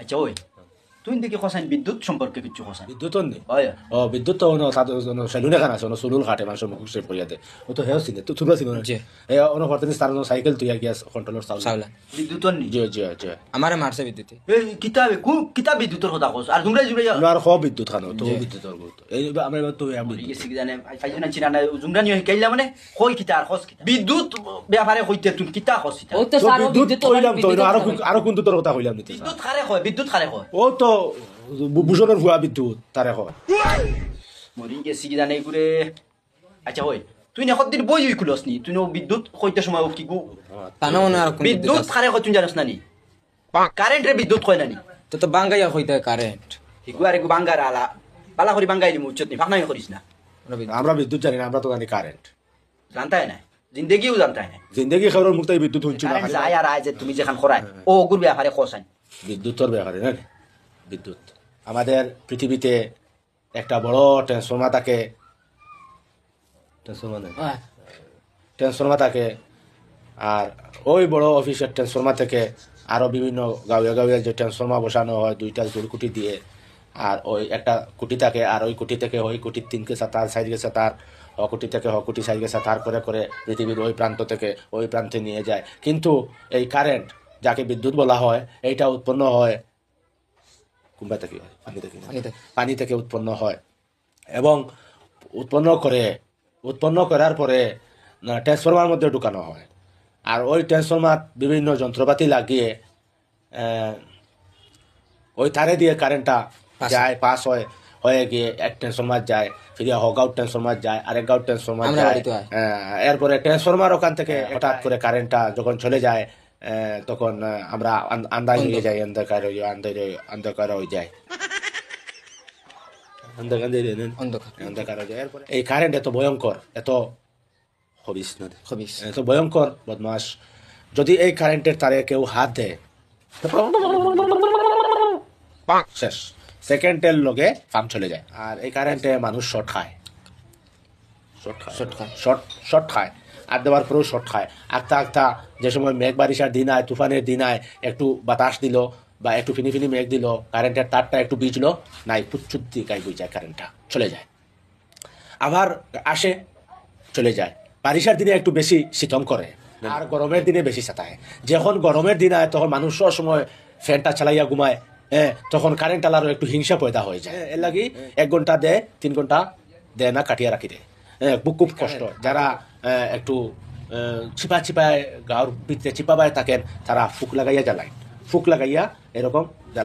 আচ্ছা ওই তুই দেখি খসাইন বিদ্যুৎ সম্পর্কে কিছু খসাইন বিদ্যুৎ নেই হয় ও বিদ্যুৎ তো সেলুনে খান আছে চুলুল কাটে মানুষের মুখ সেভ করিয়া দে ও তো হেও চিনে তো তুবা চিনো জি। এ অন হরতেন তার সাইকেল তুই গিয়া কন্ট্রোলার চাউল চাউলা বিদ্যুৎ নি জি জি জি আমারে মারছে বিদ্যুতে এই কিতাবে কোন কিতাব বিদ্যুতের কথা কস আর তোমরা জুড়ে যাও আর খ বিদ্যুৎ খানো তো বিদ্যুৎ এই আমরা এবার তো মরি গেছি কি জানে ফাইজনা চিনা না জুমরা নিয়ে কাইলা মানে কই কিতা আর খস কিতা বিদ্যুৎ ব্যাপারে কইতে তুমি কিতা খস কিতা ও তো স্যার ও বিদ্যুৎ কইলাম তো বিদ্যুৎ আরো কোন তোর কথা কইলাম নিতে বিদ্যুৎ খারে কয় বিদ্যুৎ খারে কয় ও তো ভূষণের ভুয়া বিদ্যুৎ তারে খ মরি গেছি কি জানে ঘুরে আচ্ছা ওই তুই না কতদিন বই উই খুলস নি তুই নো বিদ্যুৎ কইতে সময় কি গু তানো না আর কোন বিদ্যুৎ খারে কয় তুই জানিস না নি কারেন্ট রে বিদ্যুৎ কয় না নি তো বাঙ্গাইয়া কইতে কারেন্ট ইগুয়ারে গু বাঙ্গার আলা বালা করি বাঙ্গাইলি মুচ্ছত নি ফাকনাই করিস না আমরা বিদ্যুৎ জানি না আমরা তো জানি কারেন্ট জানতাই না জিন্দেগিও জানতাই না জিন্দগি খবর মুক্ত বিদ্যুৎ শুনছি না কারেন্ট যায় আর আয় যে তুমি যেখান খরাই ও গুর ব্যাপারে খসাই বিদ্যুৎর ব্যাপারে না বিদ্যুৎ আমাদের পৃথিবীতে একটা বড় ট্রান্সফর্মার থাকে ট্রান্সফর্মার থাকে আর ওই বড় অফিসের ট্রান্সফর্মার থেকে আরো বিভিন্ন গাঁয়ে গাঁয়ে যে ট্রান্সফর্মার বসানো হয় দুইটা জোড়কুটি দিয়ে আর ওই একটা কুটি থাকে আর ওই কুটি থেকে ওই কুটির 3 গেছে তার 4 গেছে তার কুটি থেকে কুটি 4 গেছে তার করে করে পৃথিবীর ওই প্রান্ত থেকে ওই প্রান্তে নিয়ে যায় কিন্তু এই কারেন্ট যাকে বিদ্যুৎ বলা হয় এইটা উৎপন্ন হয় কুম্বা থেকে হয় পানি থেকে উৎপন্ন হয় এবং উৎপন্ন করার পরে ট্রান্সফর্মার মধ্যে ঢুকানো হয় আর ওই ট্রান্সফর্মার বিভিন্ন যন্ত্রপাতি লাগিয়ে ওই তারে দিয়ে কারেন্টটা যায় পাস হয়ে গিয়ে এক ট্রান্সফর্মার যায় ফিরিয়া হগাউট ট্রান্সফর্মার যায় আরেক গাউট ট্রান্সফর্মার যায় এরপরে ট্রান্সফর্মার ওখান থেকে হঠাৎ করে কারেন্টটা যখন চলে যায় তখন আমরা আন্দাজ হয়ে যাই অন্ধকার হয়ে যায় অন্ধকার হয়ে যায় এরপরে এই কারেন্ট এত ভয়ঙ্কর এত এত ভয়ঙ্কর বদমাস যদি এই কারেন্টের তারে কেউ হাত দেয় শেষ সেকেন্ডের লগে কাম চলে যায় আর এই কারেন্টে মানুষ শর্ট খায় শর্ট খায় আর দেওয়ার পরেও শর্ট খায় আঁকতা যে সময় মেঘ বারিশার দিন আয় তুফানের দিন আয় একটু বাতাস দিল বা একটু ফিনি মেঘ দিল কারেন্টের তারটা একটু বিজলো নাই পুচ্ছুতি গাই বই যায় কারেন্টটা চলে যায় আবার আসে চলে যায় বারিশার দিনে একটু বেশি শীতম করে আর গরমের দিনে বেশি সাতায় যখন গরমের দিন আয় তখন মানুষ সব সময় ফ্যানটা চালাইয়া ঘুমায় তখন কারেন্ট আলারও একটু হিংসা পয়দা হয়ে যায় এর লাগি 1 ঘন্টা দেয় 3 ঘন্টা দেয় না কাটিয়া রাখি দেয় বুক খুব কষ্ট যারা একটু চিপায় গাঁর ভিতরে চিপাবায় থাকেন তারা ফুক লাগাইয়া জ্বালায় ফুক লাগাইয়া এরকম